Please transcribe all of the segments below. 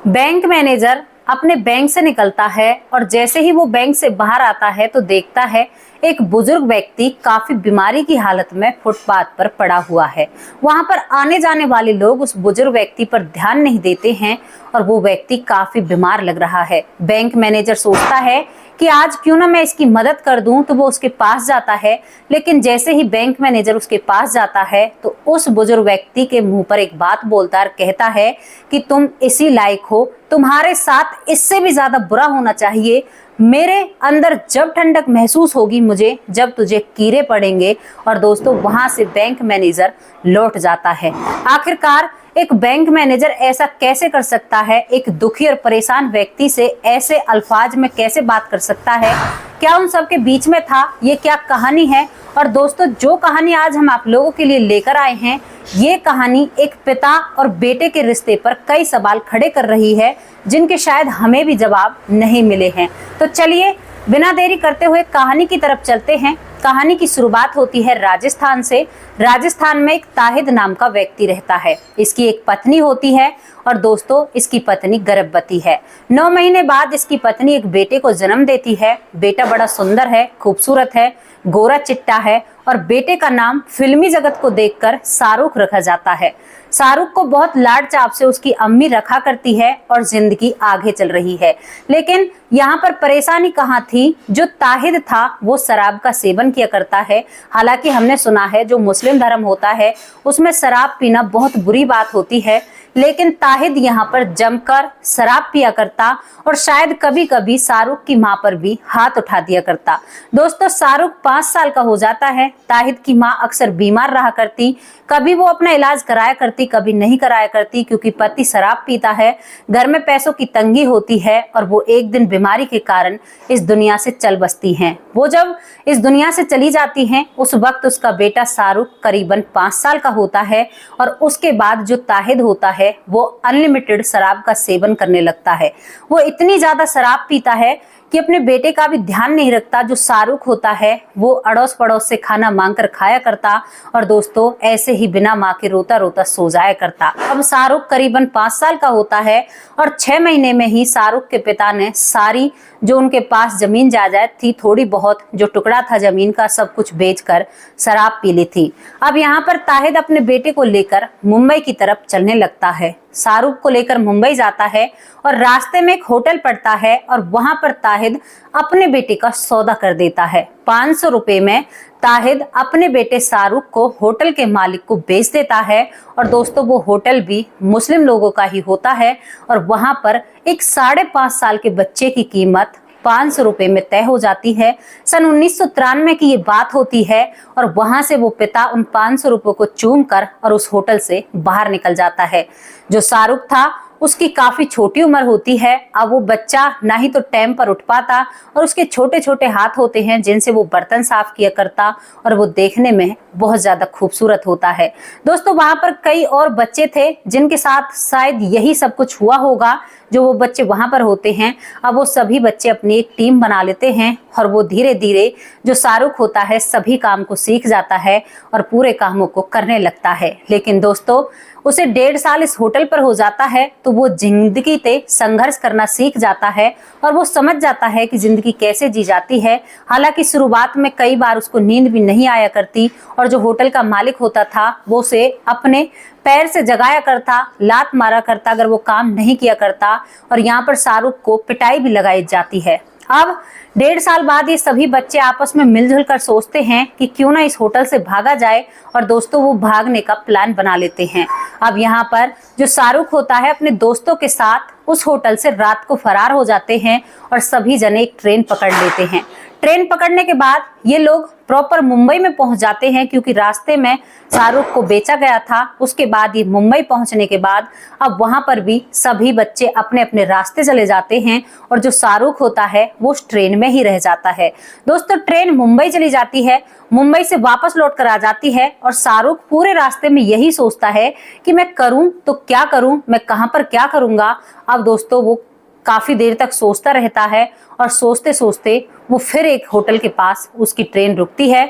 Bank manager अपने bank से निकलता है और जैसे ही वो बैंक से बाहर आता है तो देखता है एक बुजुर्ग व्यक्ति काफी बीमारी की हालत में फुटपाथ पर पड़ा हुआ है। वहां पर आने जाने वाले लोग उस बुजुर्ग व्यक्ति पर ध्यान नहीं देते हैं और वो व्यक्ति काफी बीमार लग रहा है। बैंक मैनेजर सोचता है कि आज क्यों ना मैं इसकी मदद कर दूं, तो वो उसके पास जाता है। लेकिन जैसे ही बैंक मैनेजर उसके पास जाता है तो उस बुजुर्ग व्यक्ति के मुंह पर एक बात बोलता है, कहता है कि तुम इसी लायक हो, तुम्हारे साथ इससे भी ज्यादा बुरा होना चाहिए। मेरे अंदर जब ठंडक महसूस होगी मुझे, जब तुझे कीड़े पड़ेंगे। और दोस्तों वहां से बैंक मैनेजर लौट जाता है। आखिरकार एक बैंक मैनेजर ऐसा कैसे कर सकता है, एक दुखी और परेशान व्यक्ति से ऐसे अल्फाज में कैसे बात कर सकता है, क्या उन सब के बीच में था, ये क्या कहानी है। और दोस्तों जो कहानी आज हम आप लोगों के लिए लेकर आए हैं, ये कहानी एक पिता और बेटे के रिश्ते पर कई सवाल खड़े कर रही है, जिनके शायद हमें भी जवाब नहीं मिले हैं। तो चलिए बिना देरी करते हुए कहानी की तरफ चलते हैं। कहानी की शुरुआत होती है राजस्थान से। राजस्थान में एक ताहिद नाम का व्यक्ति रहता है। इसकी एक पत्नी होती है और दोस्तों इसकी पत्नी गर्भवती है। 9 महीने बाद इसकी पत्नी एक बेटे को जन्म देती है। बेटा बड़ा सुंदर है, खूबसूरत है, गोरा चिट्टा है और बेटे का नाम फिल्मी जगत को देखकर शाहरुख रखा जाता है। शाहरुख को बहुत लाड चाव से उसकी अम्मी रखा करती है और जिंदगी आगे चल रही है। लेकिन यहाँ पर परेशानी कहाँ थी, जो ताहिद था वो शराब का सेवन किया करता है। हालांकि हमने सुना है जो मुस्लिम धर्म होता है उसमें शराब पीना बहुत बुरी बात होती है, लेकिन ताहिद यहाँ पर जमकर शराब पिया करता और शायद कभी कभी शाहरुख की माँ पर भी हाथ उठा दिया करता। दोस्तों शाहरुख 5 साल का हो जाता है। ताहिद की माँ अक्सर बीमार रहा करती, कभी वो अपना इलाज कराया करती, कभी नहीं कराया करती, क्योंकि पति शराब पीता है, घर में पैसों की तंगी होती है और वो एक दिन बीमारी के कारण इस दुनिया से चल बसती हैं। वो जब इस दुनिया से चली जाती हैं उस वक्त उसका बेटा शाहरुख करीबन 5 साल का होता है और उसके बाद जो ताहिद होता है वो अनलिमिटेड शराब का सेवन करने लगता है। वो इतनी ज्यादा शराब पीता है कि अपने बेटे का भी ध्यान नहीं रखता। जो शाहरुख होता है वो अड़ोस पड़ोस से खाना मांग कर खाया करता और दोस्तों ऐसे ही बिना माँ के रोता रोता सो जाया करता। अब शाहरुख करीबन 5 साल का होता है और 6 महीने में ही शाहरुख के पिता ने सारी जो उनके पास जमीन जायदाद थी, थोड़ी बहुत जो टुकड़ा था जमीन का, सब कुछ बेचकर शराब पी ली थी। अब यहाँ पर ताहिद अपने बेटे को लेकर मुंबई की तरफ चलने लगता है। शाहरुख को लेकर मुंबई जाता है और रास्ते में एक होटल पड़ता है और वहां पर ताहिद अपने बेटे का सौदा कर देता है। 500 रुपए में ताहिद अपने बेटे शाहरुख को होटल के मालिक को बेच देता है। और दोस्तों वो होटल भी मुस्लिम लोगों का ही होता है और वहां पर एक 5.5 साल के बच्चे की कीमत 500 रुपए में तय हो जाती है। सन 1993 की ये बात होती है और वहां से वो पिता उन 500 रुपए को चूम कर और उस होटल से बाहर निकल जाता है। जो शाहरुख था उसकी काफी छोटी उम्र होती है। अब वो बच्चा ना ही तो टाइम पर उठ पाता और उसके छोटे छोटे हाथ होते हैं जिनसे वो बर्तन साफ किया करता और वो देखने में बहुत ज्यादा खूबसूरत होता है। दोस्तों वहां पर कई और बच्चे थे जिनके साथ शायद यही सब कुछ हुआ होगा जो वो बच्चे वहां पर होते हैं। अब वो सभी बच्चे अपनी एक टीम बना लेते हैं और वो धीरे धीरे जो शाहरुख होता है सभी काम को सीख जाता है और पूरे कामों को करने लगता है। लेकिन दोस्तों उसे 1.5 साल इस होटल पर हो जाता है तो वो जिंदगी से संघर्ष करना सीख जाता है और वो समझ जाता है कि जिंदगी कैसे जी जाती है। हालांकि शुरुआत में कई बार उसको नींद भी नहीं आया करती और जो होटल का मालिक होता था वो उसे अपने पैर से जगाया करता, लात मारा करता अगर वो काम नहीं किया करता और यहाँ पर शाहरुख को पिटाई भी लगाई जाती है। अब 1.5 साल बाद ये सभी बच्चे आपस में मिलजुल कर सोचते हैं कि क्यों ना इस होटल से भागा जाए और दोस्तों वो भागने का प्लान बना लेते हैं। अब यहाँ पर जो शाहरुख होता है अपने दोस्तों के साथ उस होटल से रात को फरार हो जाते हैं और सभी जने एक ट्रेन पकड़ लेते हैं। ट्रेन पकड़ने के बाद ये लोग प्रॉपर मुंबई में पहुंच जाते हैं, क्योंकि रास्ते में शाहरुख को बेचा गया था। उसके बाद ये मुंबई पहुंचने के बाद अब वहां पर भी सभी बच्चे अपने अपने रास्ते चले जाते हैं और जो शाहरुख होता है वो उस ट्रेन में ही रह जाता है। दोस्तों ट्रेन मुंबई चली जाती है, मुंबई से वापस लौट कर आ जाती है और शाहरुख पूरे रास्ते में यही सोचता है कि मैं करूं तो क्या करूं, मैं कहां पर क्या करूंगा। अब दोस्तों वो काफी देर तक सोचता रहता है और सोचते सोचते वो फिर एक होटल के पास उसकी ट्रेन रुकती है।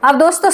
अब दोस्तों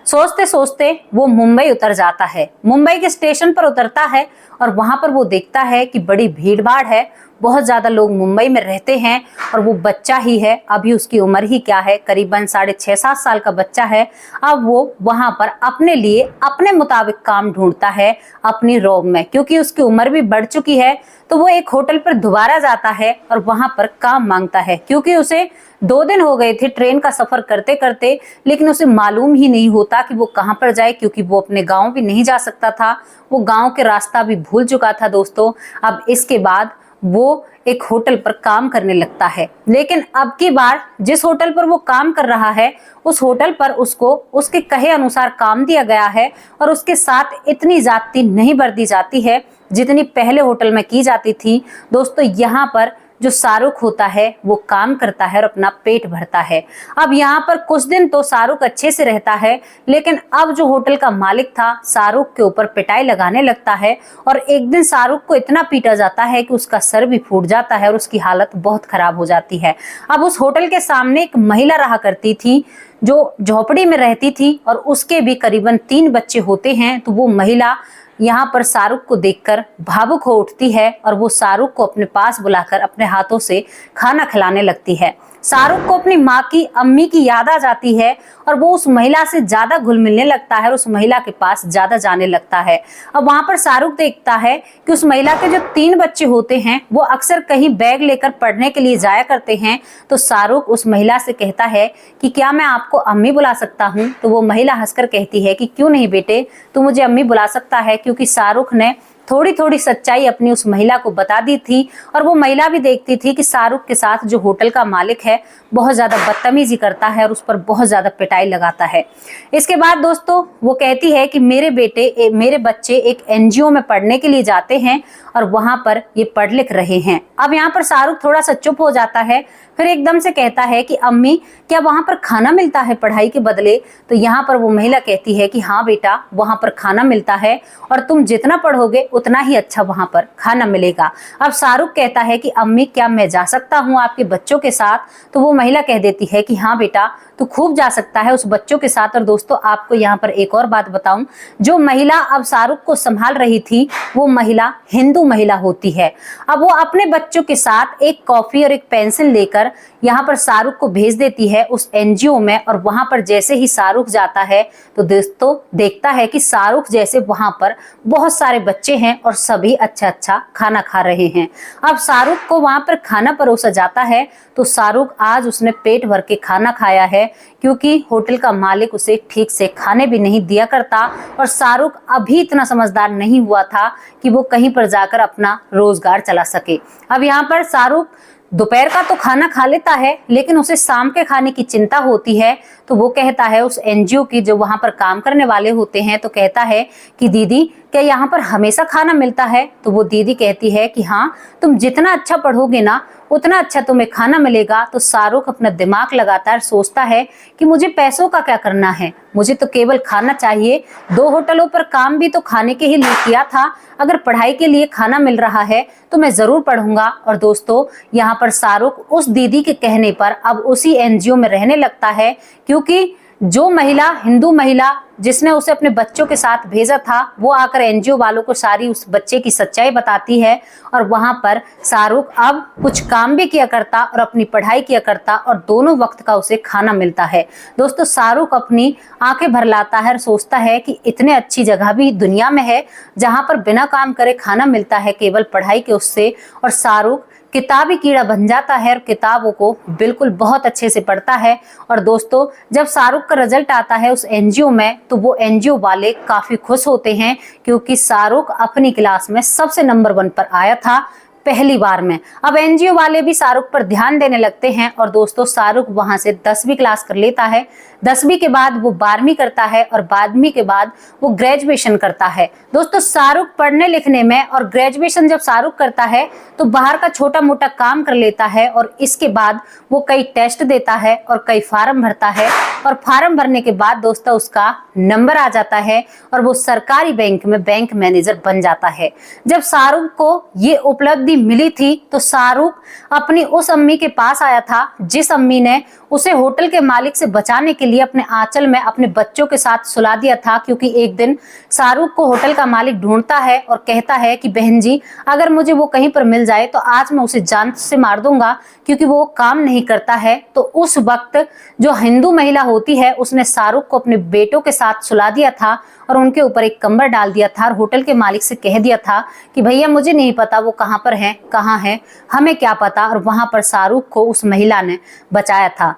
सोचते सोचते वो मुंबई उतर जाता है। मुंबई के स्टेशन पर उतरता है और वहां पर वो देखता है कि बड़ी भीड़ भाड़ है, बहुत ज्यादा लोग मुंबई में रहते हैं और वो बच्चा ही है, अभी उसकी उम्र ही क्या है, करीबन 6.5-7 साल का बच्चा है। अब वो वहां पर अपने लिए अपने मुताबिक काम ढूंढता है अपनी रॉब में, क्योंकि उसकी उम्र भी बढ़ चुकी है। तो वो एक होटल पर दोबारा जाता है और वहां पर काम मांगता है, क्योंकि उसे 2 दिन हो गए थे ट्रेन का सफर करते करते, लेकिन उसे मालूम ही नहीं होता कि वो कहां पर जाए, क्योंकि वो अपने गांव भी नहीं जा सकता था, वो गांव के रास्ता भी भूल चुका था दोस्तों। अब इसके बाद वो एक होटल पर काम करने लगता है, लेकिन अब की बार जिस होटल पर वो काम कर रहा है उस होटल पर उसको उसके कहे अनुसार काम दिया गया है और उसके साथ इतनी ज्यादती नहीं बरती जाती है जितनी पहले होटल में की जाती थी। दोस्तों यहाँ पर जो शाहरुख होता है वो काम करता है और अपना पेट भरता है। अब यहाँ पर कुछ दिन तो शाहरुख अच्छे से रहता है, लेकिन अब जो होटल का मालिक था शाहरुख के ऊपर पिटाई लगाने लगता है और एक दिन शाहरुख को इतना पीटा जाता है कि उसका सर भी फूट जाता है और उसकी हालत बहुत खराब हो जाती है। अब उस होटल के सामने एक महिला रहा करती थी जो झोपड़ी में रहती थी और उसके भी करीबन 3 बच्चे होते हैं। तो वो महिला यहाँ पर शाहरुख को देखकर भावुक हो उठती है और वो शाहरुख को अपने पास बुलाकर अपने हाथों से खाना खिलाने लगती है। शाहरुख को अपनी माँ की, अम्मी की याद आ जाती है और वो उस महिला से ज्यादा घुल मिलने लगता है और उस महिला के पास ज्यादा जाने लगता है। अब वहां पर शाहरुख देखता है कि उस महिला के जो 3 बच्चे होते हैं वो अक्सर कहीं बैग लेकर पढ़ने के लिए जाया करते हैं। तो शाहरुख उस महिला से कहता है कि क्या मैं आपको अम्मी बुला सकता हूँ? तो वो महिला हंसकर कहती है कि क्यों नहीं बेटे, तू मुझे अम्मी बुला सकता है, क्योंकि शाहरुख ने थोड़ी थोड़ी सच्चाई अपनी उस महिला को बता दी थी और वो महिला भी देखती थी कि शाहरुख के साथ जो होटल का मालिक है बहुत ज्यादा बदतमीजी करता है और उस पर बहुत ज्यादा पिटाई लगाता है। इसके बाद दोस्तों वो कहती है कि मेरे बच्चे एक एनजीओ में पढ़ने के लिए जाते हैं और वहां पर ये पढ़ लिख रहे हैं। अब यहाँ पर शाहरुख थोड़ा सा चुप हो जाता है, फिर एकदम से कहता है कि अम्मी क्या वहां पर खाना मिलता है पढ़ाई के बदले? तो यहाँ पर वो महिला कहती है कि हाँ बेटा, वहां पर खाना मिलता है और तुम जितना पढ़ोगे उतना ही अच्छा वहां पर खाना मिलेगा। अब शाहरुख कहता है कि अम्मी क्या मैं जा सकता हूँ आपके बच्चों के साथ? तो वो महिला कह देती है कि हाँ बेटा, तू खूब जा सकता है उस बच्चों के साथ। और दोस्तों आपको यहाँ पर एक और बात बताऊं, जो महिला अब शाहरुख को संभाल रही थी वो महिला हिंदू महिला होती है। अब वो अपने बच्चों के साथ एक कॉफी और एक पेंसिल लेकर यहाँ पर शाहरुख को भेज देती है उस एनजीओ में और वहां पर जैसे ही शाहरुख जाता है तो दोस्तों देखता है कि शाहरुख जैसे वहां पर बहुत सारे बच्चे हैं और सभी अच्छा अच्छा खाना खा रहे हैं। अब शाहरुख को वहां पर खाना परोसा जाता है तो शाहरुख आज उसने पेट भर के खाना खाया है, क्योंकि होटल का मालिक उसे ठीक से खाने भी नहीं दिया करता और शाहरुख अभी इतना समझदार नहीं हुआ था कि वो कहीं पर जाकर अपना रोजगार चला सके। अब यहाँ पर शाहरुख दोपहर का तो खाना खा लेता है, लेकिन उसे शाम के खाने की चिंता होती है। तो वो कहता है उस एनजीओ की जो वहां पर काम करने वाले होते हैं, तो कहता है कि दीदी क्या यहाँ पर हमेशा खाना मिलता है? तो वो दीदी कहती है कि हाँ, तुम जितना अच्छा पढ़ोगे ना उतना अच्छा तुम्हें खाना मिलेगा। तो शाहरुख अपना दिमाग लगाता है, सोचता है कि मुझे पैसों का क्या करना है, मुझे तो केवल खाना चाहिए। 2 होटलों पर काम भी तो खाने के ही लिए किया था, अगर पढ़ाई के लिए खाना मिल रहा है तो मैं जरूर पढ़ूंगा। और दोस्तों यहाँ पर शाहरुख उस दीदी के कहने पर अब उसी एनजीओ में रहने लगता है, क्योंकि जो महिला, हिंदू महिला जिसने उसे अपने बच्चों के साथ भेजा था, वो आकर एनजीओ वालों को सारी उस बच्चे की सच्चाई बताती है और वहां पर शाहरुख अब कुछ काम भी किया करता और अपनी पढ़ाई किया करता और दोनों वक्त का उसे खाना मिलता है। दोस्तों शाहरुख अपनी आंखें भर लाता है और सोचता है कि इतने अच्छी जगह भी दुनिया में है जहां पर बिना काम करे खाना मिलता है केवल पढ़ाई के उससे। और शाहरुख किताबी कीड़ा बन जाता है और किताबों को बिल्कुल बहुत अच्छे से पढ़ता है। और दोस्तों जब शाहरुख का रिजल्ट आता है उस एनजीओ में तो वो एनजीओ वाले काफी खुश होते हैं, क्योंकि शाहरुख अपनी क्लास में सबसे नंबर 1 पर आया था पहली बार में। अब एनजीओ वाले भी शाहरुख पर ध्यान देने लगते हैं और दोस्तों शाहरुख वहां से 10वीं क्लास कर लेता है। 10वीं के बाद वो 12वीं करता है और 12वीं के बाद वो ग्रेजुएशन करता है। दोस्तों शाहरुख पढ़ने लिखने में और ग्रेजुएशन जब शाहरुख करता है तो बाहर का छोटा मोटा काम कर लेता है और इसके बाद वो कई टेस्ट देता है और कई फार्म भरता है और फार्म भरने के बाद दोस्तों उसका नंबर आ जाता है और वो सरकारी बैंक में बैंक मैनेजर बन जाता है। जब शाहरुख को ये उपलब्धि वर्दी मिली थी तो शाहरुख अपनी उस अम्मी के पास आया था जिस अम्मी ने उसे होटल के मालिक से बचाने के लिए अपने आंचल में अपने बच्चों के साथ सुला दिया था। क्योंकि एक दिन शाहरुख को होटल का मालिक ढूंढता है और कहता है कि बहन जी, अगर मुझे वो कहीं पर मिल जाए तो आज मैं उसे जान से मार दूंगा, क्योंकि वो काम नहीं करता है। तो उस वक्त जो हिंदू महिला होती है उसने शाहरुख को अपने बेटों के साथ सुला दिया था और उनके ऊपर एक कंबल डाल दिया था और होटल के मालिक से कह दिया था कि भैया मुझे नहीं पता वो कहाँ पर है, कहाँ है, हमें क्या पता। और वहां पर शाहरुख को उस महिला ने बचाया था।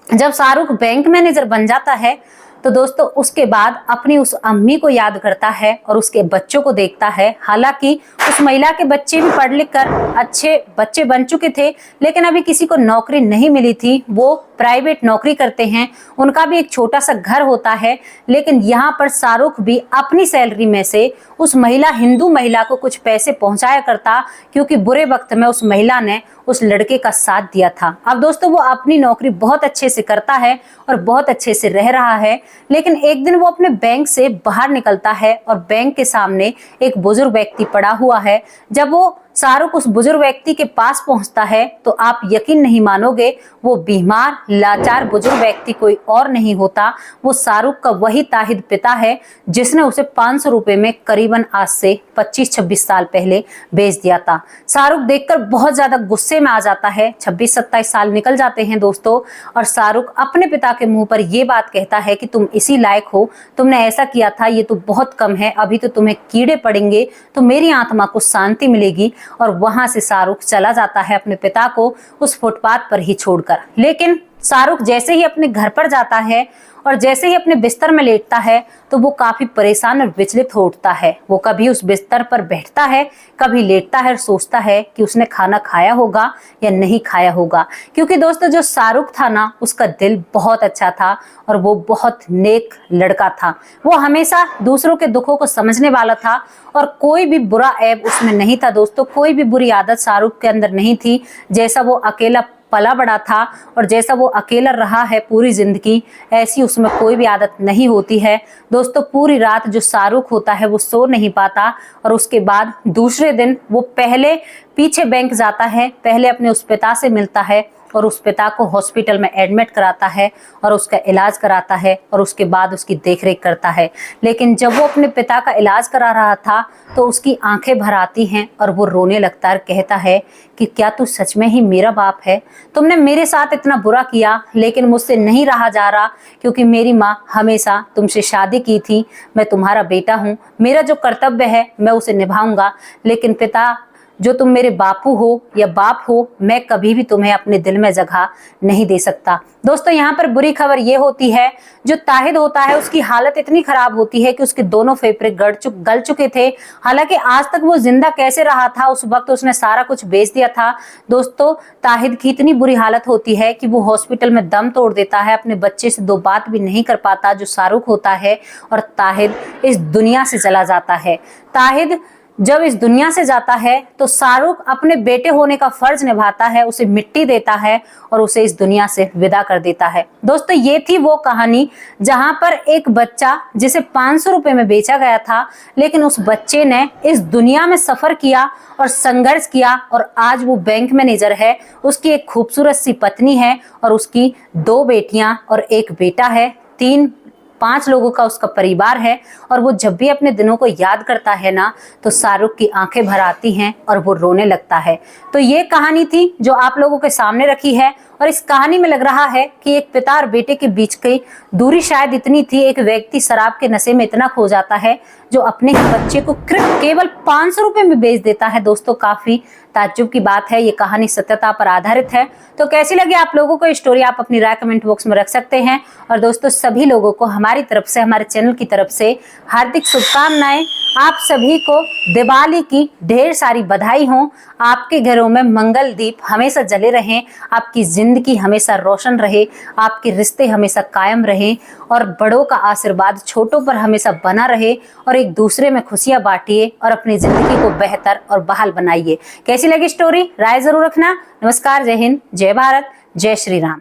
जब शाहरुख बैंक मैनेजर बन जाता है तो दोस्तों उसके बाद अपनी उस अम्मी को याद करता है और उसके बच्चों को देखता है। हालांकि उस महिला के बच्चे भी पढ़ लिख कर अच्छे बच्चे बन चुके थे, लेकिन अभी किसी को नौकरी नहीं मिली थी। वो प्राइवेट नौकरी करते हैं, उनका भी एक छोटा सा घर होता है। लेकिन यहाँ पर शाहरुख भी अपनी सैलरी में से उस महिला हिंदू महिला को कुछ पैसे पहुंचाया करता, क्योंकि बुरे वक्त में उस महिला ने उस लड़के का साथ दिया था। अब दोस्तों वो अपनी नौकरी बहुत अच्छे से करता है और बहुत अच्छे से रह रहा है। लेकिन एक दिन वो अपने बैंक से बाहर निकलता है और बैंक के सामने एक बुजुर्ग व्यक्ति पड़ा हुआ है। जब वो शाहरुख उस बुजुर्ग व्यक्ति के पास पहुंचता है तो आप यकीन नहीं मानोगे, वो बीमार लाचार बुजुर्ग व्यक्ति कोई और नहीं होता, वो शाहरुख का वही ताहिद पिता है जिसने उसे 500 रुपए में करीबन आज से 25-26 साल पहले बेच दिया था। शाहरुख देखकर बहुत ज्यादा गुस्से में आ जाता है। 26-27 साल निकल जाते हैं दोस्तों और शाहरुख अपने पिता के मुंह पर यह बात कहता है कि तुम इसी लायक हो, तुमने ऐसा किया था, ये तो बहुत कम है, अभी तो तुम्हें कीड़े पड़ेंगे तो मेरी आत्मा को शांति मिलेगी। और वहां से शाहरुख चला जाता है अपने पिता को उस फुटपाथ पर ही छोड़कर। लेकिन शाहरुख जैसे ही अपने घर पर जाता है और जैसे ही अपने बिस्तर में लेटता है तो वो काफी परेशान और विचलित हो उठता है। वो कभी उस बिस्तर पर बैठता है, कभी लेटता है और सोचता है कि उसने खाना खाया होगा या नहीं खाया होगा। क्योंकि दोस्तों जो शाहरुख था ना, उसका दिल बहुत अच्छा था और वो बहुत नेक लड़का था। वो हमेशा दूसरों के दुखों को समझने वाला था और कोई भी बुरा ऐब उसमें नहीं था दोस्तों, कोई भी बुरी आदत शाहरुख के अंदर नहीं थी। जैसा वो अकेला पला बड़ा था और जैसा वो अकेला रहा है पूरी जिंदगी, ऐसी उसमें कोई भी आदत नहीं होती है दोस्तों। पूरी रात जो शाहरुख होता है वो सो नहीं पाता और उसके बाद दूसरे दिन वो पहले पीछे बैंक जाता है, पहले अपने उस पिता से मिलता है और उस पिता को हॉस्पिटल में एडमिट कराता है और उसका इलाज कराता है और उसके बाद उसकी देखरेख करता है। लेकिन जब वो अपने पिता का इलाज करा रहा था तो उसकी आंखें भर आती हैं और वो रोने लगता है, कहता है कि क्या तू सच में ही मेरा बाप है? तुमने मेरे साथ इतना बुरा किया लेकिन मुझसे नहीं रहा जा रहा, क्योंकि मेरी माँ हमेशा तुमसे शादी की थी, मैं तुम्हारा बेटा हूँ, मेरा जो कर्तव्य है मैं उसे निभाऊंगा। लेकिन पिता, जो तुम मेरे बापू हो या बाप हो, मैं कभी भी तुम्हें अपने दिल में जगह नहीं दे सकता। दोस्तों यहाँ पर बुरी खबर ये होती है, जो ताहिद होता है उसकी हालत इतनी खराब होती है कि उसके दोनों फेफड़े गल चुके थे। हालांकि आज तक वो जिंदा कैसे रहा था, उस वक्त उसने सारा कुछ बेच दिया था। दोस्तों ताहिद की इतनी बुरी हालत होती है कि वो हॉस्पिटल में दम तोड़ देता है, अपने बच्चे से 2 बात भी नहीं कर पाता जो शाहरुख होता है, और ताहिद इस दुनिया से चला जाता है। ताहिद जब इस दुनिया से जाता है तो शाहरुख अपने बेटे होने का फर्ज निभाता है, उसे मिट्टी देता है और उसे इस दुनिया से विदा कर देता है। दोस्तों ये थी वो कहानी जहां पर एक बच्चा जिसे 500 रुपए में बेचा गया था, लेकिन उस बच्चे ने इस दुनिया में सफर किया और संघर्ष किया और आज वो बैंक मैनेजर है। उसकी एक खूबसूरत सी पत्नी है और उसकी 2 बेटियां और 1 बेटा है। 3-5 लोगों का उसका परिवार है और वो जब भी अपने दिनों को याद करता है ना तो शाहरुख की आंखें भर आती हैं और वो रोने लगता है। तो ये कहानी थी जो आप लोगों के सामने रखी है और इस कहानी में लग रहा है कि एक पिता और बेटे के बीच की दूरी शायद इतनी थी, एक व्यक्ति शराब के नशे में इतना खो जाता है जो अपने ही बच्चे को केवल 500 रुपए में बेच देता है। दोस्तों काफी ताज्जुब की बात है, ये कहानी सत्यता पर आधारित है। तो कैसी लगी आप लोगों को स्टोरी, आप अपनी राय कमेंट बॉक्स में रख सकते हैं। और दोस्तों सभी लोगों को हमारी तरफ से, हमारे चैनल की तरफ से हार्दिक शुभकामनाएं। आप सभी को दिवाली की ढेर सारी बधाई हो। आपके घरों में मंगल दीप हमेशा जले रहें, आपकी जिंदगी हमेशा रोशन रहे, आपके रिश्ते हमेशा कायम रहें और बड़ों का आशीर्वाद छोटों पर हमेशा बना रहे और एक दूसरे में खुशियां बांटिए और अपनी जिंदगी को बेहतर और बहाल बनाइए। कैसी लगी स्टोरी, राय जरूर रखना। नमस्कार, जय हिंद, जय भारत, जय श्री राम।